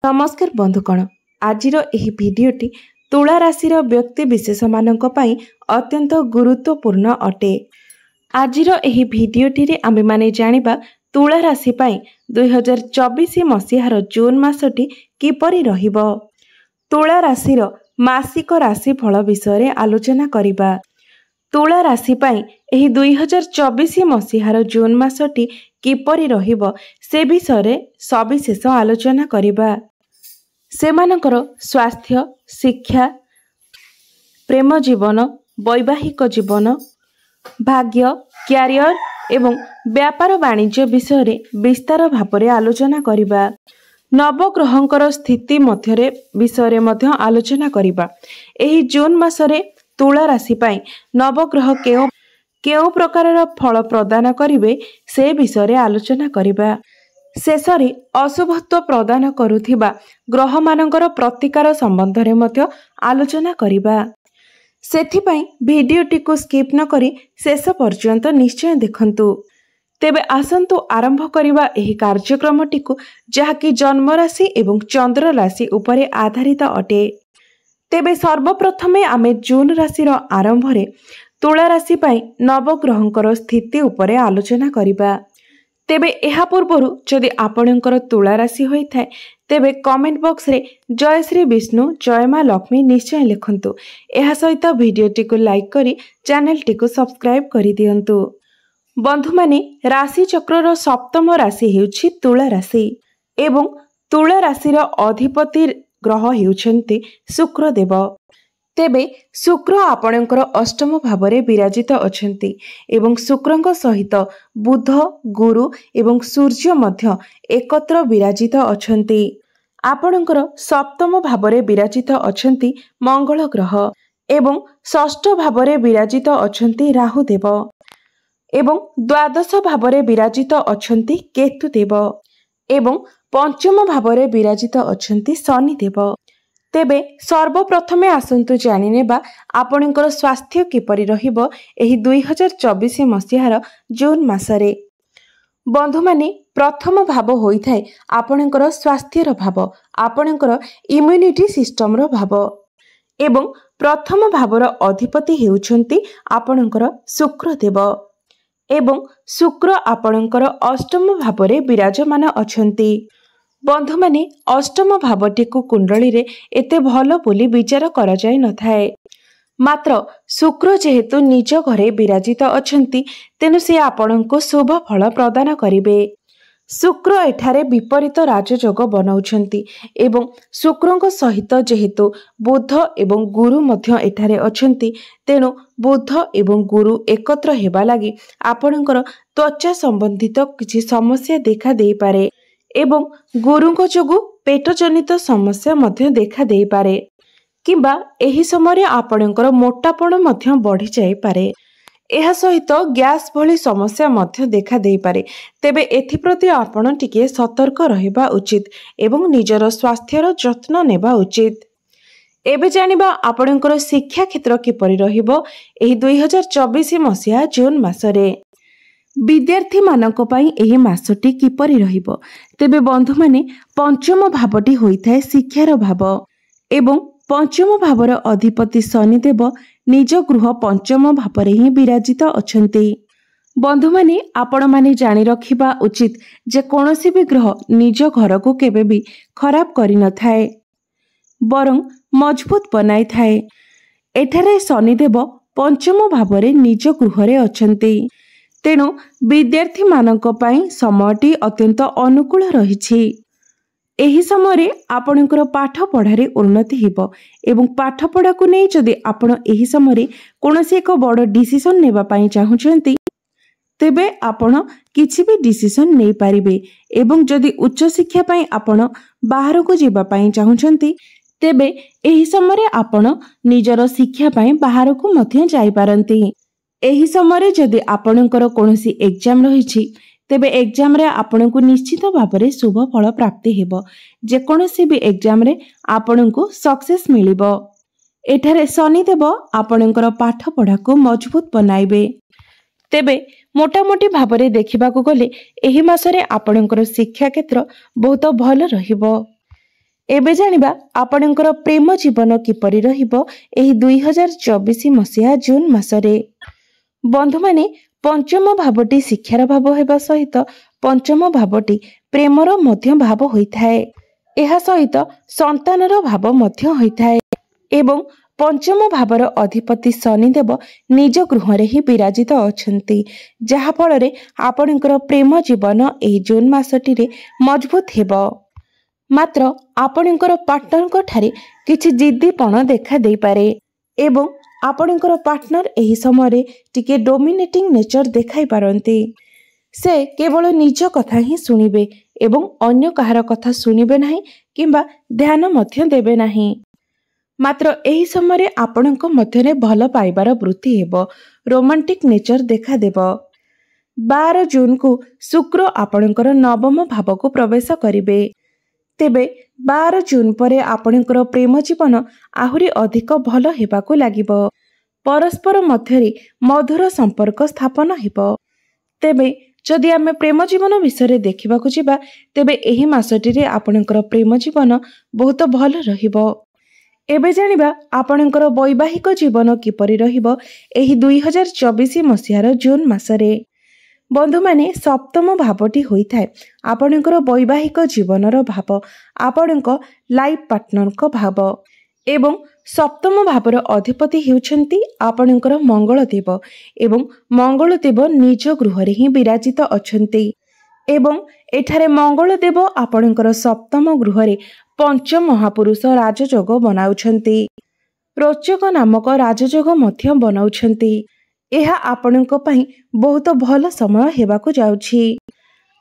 नमस्कार बंधुगण। आजिर एही भिडियोटी तुला राशिर व्यक्ति विशेष मानक पई अत्यंत गुरुत्वपूर्ण अटे। आजिर एही भिडियोटी रे आमे माने जानिबा तुला राशि पई 2024 मसीहार जून मासटी किपरि रहिबो। तुला राशिर मासिक राशिफल विषय आलोचना करिबा। तुला राशि पई एही 2024 मसीहार जून मासटी किपरि रहिबो से विषय सविशेष आलोचना करिबा। सेमानकर स्वास्थ्य, शिक्षा, प्रेम जीवन, वैवाहिक जीवन, भाग्य, क्यारियर एवं व्यापार वाणिज्य विषय विस्तार भाव आलोचना करिबा। नवग्रहंकर स्थिति मध्यरे विषय मध्य आलोचना करिबा। एही जून मासरे तुला राशि पई नवग्रह केउ प्रकारर फल प्रदान करिवे से विषय आलोचना करिबा। शेषरे अशुभत्व प्रदान करुथिबा ग्रह मानकर प्रतिकार संबंध रे मध्य आलोचना करिबा। सेथिपई भिडियोटी को स्किप न करी शेष पर्यंत निश्चय देखंतु। तेबे आसंतु आरंभ करिबा एही कार्यक्रमटी को जहाकी जन्म राशि एवं चंद्र राशि उपरे आधारित अटे। तेबे सर्वप्रथमे आमे जून राशिर आरंभ रे तुला राशि पई नवग्रहंकर स्थिति उपरे आलोचना करिबा। तेबे एहा पूर्वरु जदि आपणकर तुला राशि होई थाए तेबे कमेंट बॉक्स रे जय श्री विष्णु जय मां लक्ष्मी निश्चय लिखंतु। एहा सहित भिडियोटी को लाइक करी चैनल टी को सब्सक्राइब करी दियंतु। बंधु माने राशि चक्रर सप्तम राशि हेउछि तुला राशि एवं तुला राशिर अधिपति ग्रह हेउछन्ति शुक्र देव। तेबे शुक्र आपणकर अष्टम भावरे विराजित अछन्ति एवं शुक्रंक सहित बुध, गुरु एवं सूर्य मध्य एकत्र विराजित अछन्ति। आपणकर सप्तम भावरे विराजित अछन्ति मंगल ग्रह एवं षष्ठ भावरे विराजित अछन्ति राहु देव एवं द्वादश भावरे विराजित अछन्ति केतु देव एवं पंचम भावरे विराजित अछन्ति शनि देव। तेबे सर्वप्रथमे आसंतु जानिनेबा आपणकर स्वास्थ्य किपरि रहिबो एही 2024 मसीहार जून मासरे। बंधु माने प्रथम भाव होइथाय आपणकर स्वास्थ्यर भाव, आपणकर इम्यूनिटी सिस्टम रो भाव एवं प्रथम भावर अधिपति हेउछन्ति आपणकर शुक्र देव एवं शुक्र आपणकर अष्टम भावरे विराजमान अछन्ति। बंधु माने अष्टम भावटी को कुंडली रे एते भलो बोली विचार करा जाय न थाए। मात्र शुक्र जेहेतु निज घरे विराजित अछन्ति तेनु से आपणको शुभ फल प्रदान करिवे। शुक्र एठारे विपरीत राजयोग बनाउछन्ति एवं शुक्रंक सहित जेहेतु बुध एवं गुरु मध्य एठारे अछन्ति तेनु बुध एवं गुरु एकत्र हेबा लागि आपणकर त्वचा संबंधित किछि समस्या देखा देई पारे एवं गुरुंक जोगु पेट जनित समस्या मध्य देखा देई पारे किंबा एही समय आपणकर मोटापण मध्य बढ़ी जाई पारे। एहा सहित गैस भली समस्या मध्य देखा देई पारे। तेबे एथि प्रति आपण टिके सतर्क रहिबा उचित एवं निजर स्वास्थ्यर जत्न नेबा उचित। एबे जानिबा आपणकर शिक्षा क्षेत्र किपरि रहिबो एही 2024 मसीहा जून मासरे। विद्यार्थी मानक पई एही मासटी किपरि रहिबो। तेबे बंधु माने पंचम भावटी होइथाय शिक्षार भाव एवं पंचम भावर अधिपति शनि देव निज गृह पंचम भावरे ही विराजित अछन्ति। बंधु माने आपण माने जानि रखिबा उचित जे कोनोसी भी ग्रह निज घर को केबे भी खराब करि न थाए बरं मजबूत बनाई थाए। एठारे शनि देव पंचम भावरे निज गृहरे अछन्ति तेणु विद्यार्थी मानक पई समयटी अत्यंत अनुकूल रहिछि। एही समय आपणकर पाठ पढ़ारे उन्नति हेबो एवं पाठ पढ़ा को नै जदि आपण एही समय कोनोसी एक बड़ डिसिजन नेबा पई चाहुचंती तेबे आपण किछि भी डिसिजन नै पारिबे एवं जदि उच्च शिक्षा पई आपण बाहर को जेबा पई चाहुचंती तेबे एही समय आपण निजर शिक्षा पई बाहर को मध्य जाई पारंती। एही समय जदि आपणकर कोनोसी एग्जाम रहिछि तेबे एग्जाम रे आपणको निश्चित भाबरे शुभ फल प्राप्ति हेबो। जे कोनोसी भी एग्जाम रे आपणको सक्सेस मिलिबो। एठारे शनि देव आपणकर पाठ पढ़ा को मजबूत बनाइबे। तेबे मोटामोटी भाबरे देखिबा को गले एही मासरे आपणकर शिक्षा क्षेत्र बहुत भल रहिबो। एबे जानिबा आपणकर प्रेम जीवन किपरि रहिबो एही 2024 मसीहा जून मासरे। बंधु माने पंचम भावटी शिक्षार भाव हेबा सहित पंचम भावटी प्रेमर मध्य भाव होइथाए। एहा सहित संतानर भाव मध्य होइथाए एवं पंचम भावर अधिपति शनिदेव निज गृह ही विराजित अछंती, जहा फଳରେ आपणकर प्रेम जीवन एही जून मासटी मजबूत हेबो। मात्र आपणकर पार्टनर ठारे किछि जिद्दीपण देखा देई पारे एवं आपणकर पार्टनर एही समय टिके डोमिनेटिंग नेचर देखाई पारंती। से केवल निज कथा ही सुनिबे एवं अन्य कहार कथा सुनिबे नहीं किंबा ध्यान मध्य देबे नहीं। मात्र एही समय आपणक मध्यरे भल पाइबार वृत्ति हेबो, रोमांटिक नेचर देखा देबो। 12 जून को शुक्र आपणकर नवम भाव को प्रवेश करिबे। तेबे 12 जून परे आपणकर प्रेम जीवन आहुरी अधिक भल हेबाकू लागिबो। परस्पर मध्यरे मधुर संपर्क स्थापन हेबो। तेबे जदि आमे प्रेम जीवन विषय देखिबाकू जिबा तेबे एही मासटिरे आपणकर प्रेम जीवन बहुत भल रहिबो। एबे जानिबा आपणकर वैवाहिक जीवन किपरि रहिबो एही 2024 मसीहार जून मासरे। बंधु माने सप्तम भावटी होइथाए आपणकर वैवाहिक जीवनर भाव, आपणक लाइफ पार्टनर को भाव एवं सप्तम भावर अधिपति हेउछंती आपणकर मंगलदेव एवं मंगलदेव निज गृह ही विराजित अछंती एवं एठारे मंगलदेव आपणकर सप्तम गृह पंच महापुरुष राजयोग बनाउछंती। रोचक नामक राजयोग मध्य बनाउछंती। एहा आपणक पई बहुत भल समय हेबाकू जाउछि।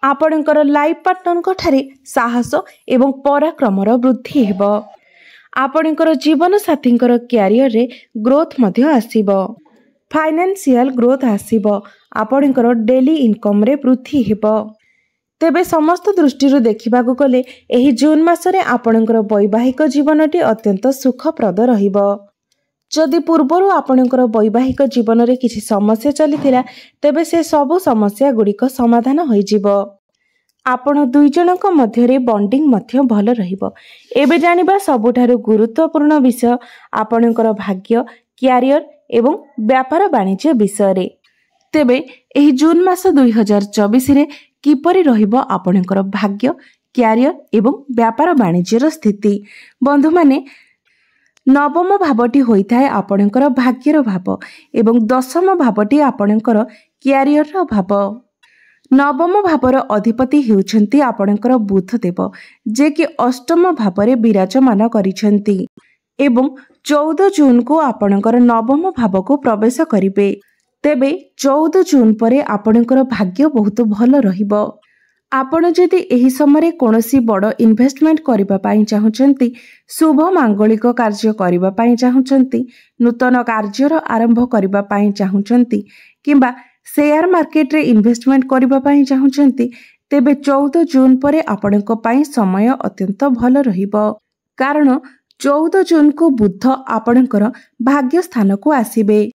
आपणकर लाइफ पार्टनर ठारे साहस एवं पराक्रमर वृद्धि हेबो। आपणकर जीवन साथींकर क्यारियर रे ग्रोथ मध्य आसीबो। फाइनेंशियल ग्रोथ आसीबो। आपणकर डेली इनकम रे वृद्धि हेबो। तेबे समस्त दृष्टि देखा गले एही जून मासरे आपणकर वैवाहिक जीवनटी अत्यंत सुखप्रद रहिबो। जदि पूर्वरु आपणकर वैवाहिक जीवन रे किछि समस्या चलीथिला तेबे से सबु समस्या गुड़िक समाधान होई जिवो। आपण दुई जनक मध्यरे बॉन्डिंग मध्य भल रहिबो। एबे जानिबा सबुठारु गुरुत्वपूर्ण विषय आपणकर भाग्य, क्यारियर एवं व्यापार वाणिज्य विषय रे। तेबे एही जून मास 2024 रे किपरि रहिबो आपणकर भाग्य, क्यारियर एवं व्यापार वाणिज्यर स्थिति। बंधु माने नवम भावटी होइथाए आपणकर भाग्यर भाव एवं दशम भावटी आपणकर क्यारियर भाव। नवम भावर अधिपति हेउछंती आपणकर बुधदेव, जे कि अष्टम भावरे विराजमान करिछंती एवं 14 जून को आपणकर नवम भाव को प्रवेश करिवे। तेबे 14 जून परे आपणकर भाग्य बहुत भल रहिबो। आपण जदि एही समय कोनोसी बड़ इन्वेस्टमेंट करिबा पई चाहुचंती, शुभ मांगलिक कार्य करिबा पई चाहुचंती, नूतन कार्यर आरंभ करिबा पई चाहुचंती किंबा शेयर मार्केट रे इन्वेस्टमेंट करिबा पई चाहुचंती, तेबे 14 जून परे आपणक पई समय अत्यंत भल रहिबो। कारण 14 जून को बुध आपणकर भाग्य स्थान को आसीबे,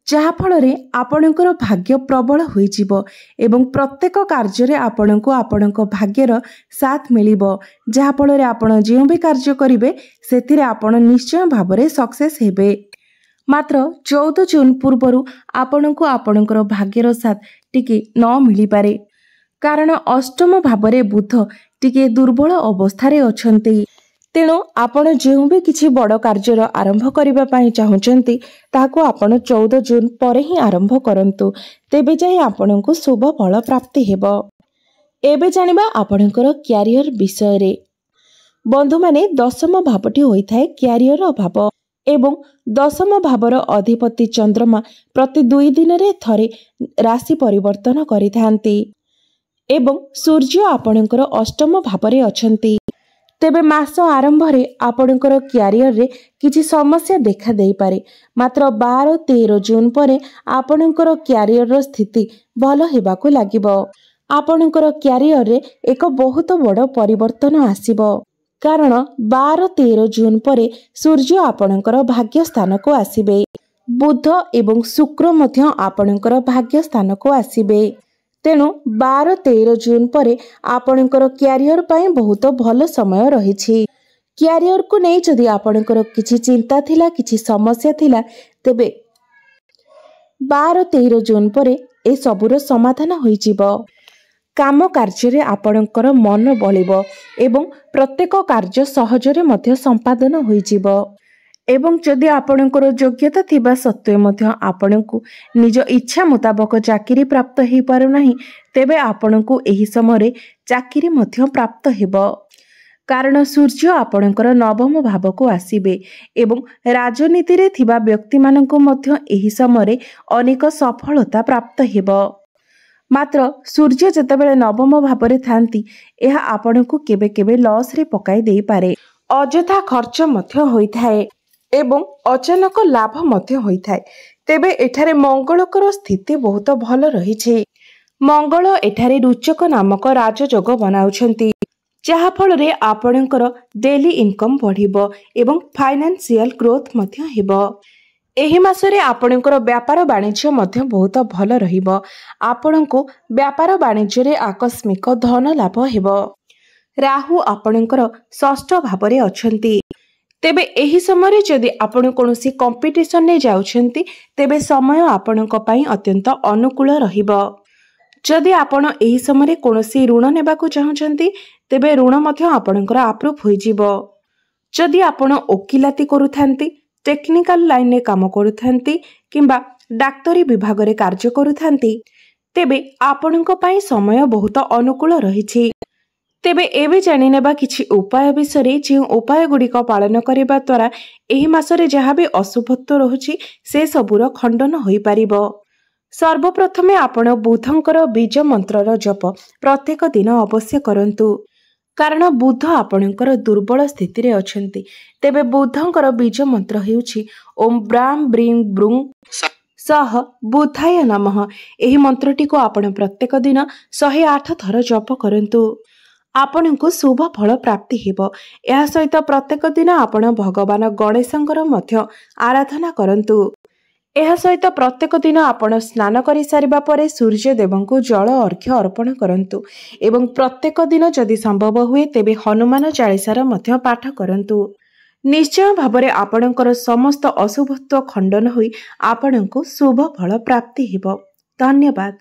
जहा फଳରେ आपणकर भाग्य प्रबल होइजिवो एवं प्रत्येक कार्य रे आपणको आपणक भाग्यर साथ मिलिबो, जहा फଳରେ आपण जे भी कार्य करिवे सेथिरे आपण निश्चय भाबरे सक्सेस हेबे। मात्र 14 जून पूर्वरु आपणको आपणकर भाग्यर साथ टिके न मिली पारे, कारण अष्टम भावरे बुध टिके दुर्बल अवस्थारे अछंती। तेणु आपण जो भी किसी बड़ कार्यर आरंभ करिबा पई चाहुचंती ताको आपण 14 जून परे ही आरंभ करंतु, तेबे जाय आपणको शुभ फल प्राप्ति हेबो। एबे जानिबा आपणकर क्यारियर विषय रे। बंधु माने दशम भावटी होइथाए क्यारियर भाव एवं दशम भावर अधिपति चंद्रमा प्रति 2 दिन रे थरे राशि परिवर्तन करिथांती एवं सूर्य आपणकर अष्टम भावरे अछंती। तेबे मास आरंभ रे आपणकर क्यारियर रे किछि समस्या देखा देई पारे, मात्र 12-13 जून परे आपणकर क्यारियर रो स्थिति भल हेबाकू लागिबो। आपणकर क्यारियर रे एक बहुत बड़ परिवर्तन आसीबो, कारण 12-13 जून परे सूर्य आपणकर भाग्य स्थान को आसीबे। बुध एवं शुक्र मध्य आपणकर भाग्य स्थान को आसीबे। तेणु 12-13 जून परे आपणकर क्यारियर पाई बहुत भल समय रहिछि। क्यारियर को नहीं जदि आपणकर किछि चिंता थिला किछि समस्या थिला तेबे 12-13 जून पर ए सबुर समाधान होई जिवो। काम कार्य आपणकर मन बलिबो एवं प्रत्येक कार्य सहजरे मध्य संपादन होई जिवो। एवं जदि आपणकर योग्यता थिबा सत्वे मध्य आपणकु निज इच्छा मुताबक चाकरी प्राप्त हेई पारु नाही तेबे आपणकु एही समय चाकरी मध्य प्राप्त हेबो। कारण सूर्य आपणकर नवम भाव को आसीबे एवं राजनीति रे थिबा व्यक्ति माननको मध्य एही समय अनेक सफलता प्राप्त हेबो। मात्र सूर्य जेतेबेले नवम भाव रे थांती एहा आपणकु केबे केबे लॉस रे पकाई देई पारे, अजथा खर्च मध्य होइथाए एवं अचानक लाभ मध्य होइथाए। तेबे एठारे मंगलकर स्थिति बहुत भल रहिछे। मंगल एठारे रुचक नामक राजयोग बनाउछंती जहा फल रे आपणकर डेली इनकम बढ़िबो एवं फाइनेंशियल ग्रोथ मध्य हेबो। एही मासरे आपणकर व्यापार वाणिज्य मध्य बहुत भल रहिबो। आपणको व्यापार वाणिज्य रे आकस्मिक धन लाभ हेबो। राहु आपणकर षष्ठ भाव रे अछंती। तेबे एही समय जदि आपण कोनोसी कंपटीशन ने जाउछंती तेबे समय आपणक पई अत्यंत अनुकूल रहिबो। जदि आपण एही समय कोनोसी ऋण नेबाकू चाहुछंती तेबे ऋण मध्य आपणकर अप्रूव होई जिवो। जदि आपण ओकिलाती करूथांती, टेक्निकल लाइन रे काम करूथांती किंबा डाक्तरी विभाग रे कार्य करूथांती तेबे आपणक पई समय बहुत अनुकूल रहिछि। तेबे एबे जानि नेबा किछि उपाय विषय जे उपाय गुड़िक पालन करिबा द्वारा एही मासरे जहाँ भी अशुभत्व रहुछि से सबुर खंडन होई पारिबो। सर्वप्रथमे आपण बुधंकर बीज मंत्रर जप प्रत्येक दिन अवश्य करंतु। कारण बुध आपणकर दुर्बल स्थिति रे अछंती। तेबे बुधंकर बीज मंत्र हेउछि ओम ब्राम ब्रीं ब्रुं सह बुधाय नमः। एही मंत्रटी को आपण प्रत्येक दिन 108 थर जप करंतु। आपणको शुभ फल प्राप्ति हेबो। या सहित प्रत्येक दिन आपण भगवान गणेशंकर मध्य आराधना करंतु। या सहित प्रत्येक दिन आपण स्नान करि सारिबा परे सूर्य देवंकु जल अर्घ्य अर्पण करंतु एवं प्रत्येक दिन जदि संभव हुए तेबे हनुमान चालीसार मध्य पाठ करंतु। निश्चय भावरे आपणकर समस्त अशुभत्व खंडन होई आपणको शुभ फल प्राप्ति हेबो। धन्यवाद।